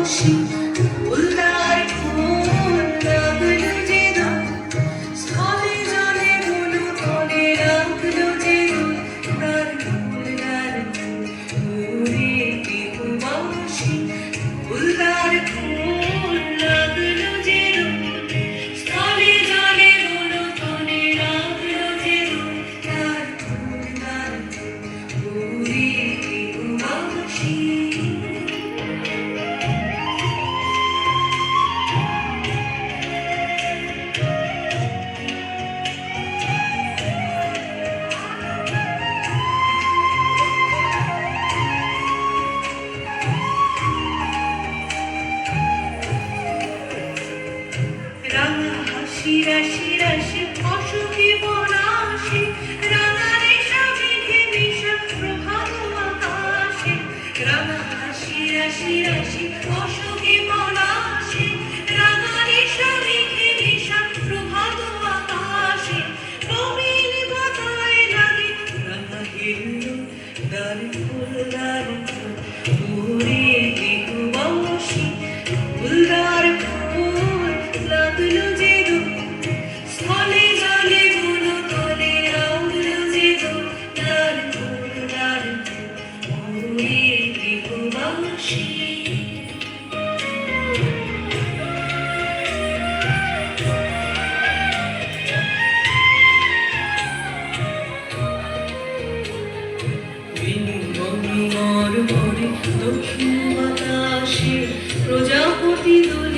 বাঁশি ফুলদার ফুল লাগলো যে দোল স্থলে জলে বলো তলে লাগলো যে দোল তার ফুলদার ফুলে কেহ বাঁশি ফুলদার ফুল লাগলো যে দোল স্থলে জলে বলো তলে লাগলো যে দোল তার ফুলদার ফুলে কেহ বাঁশি রাঙা হাসি রাশি রাশি অসুখী বনাশি রাঙা রেশা মেঘে মিশা প্রভাত আকাশে রাঙা হাসি রাশি রাশি অসুখী বনাশি রাঙা রেশা মেঘে মিশা প্রভাত আকাশে নবীন বাতায় লাগে রাঙা হিন্দু দ্বার ফুলদার ফুলে কেহ বাঁশি ফুলদার ফুল লাগলো যে দোল স্থলে জলে বলো তলে লাগলো যে দোল তার ফুলদার ফুলে কেহ বাঁশি মরমরে দক্ষিণ বাতাসে প্রজাপতি দোলে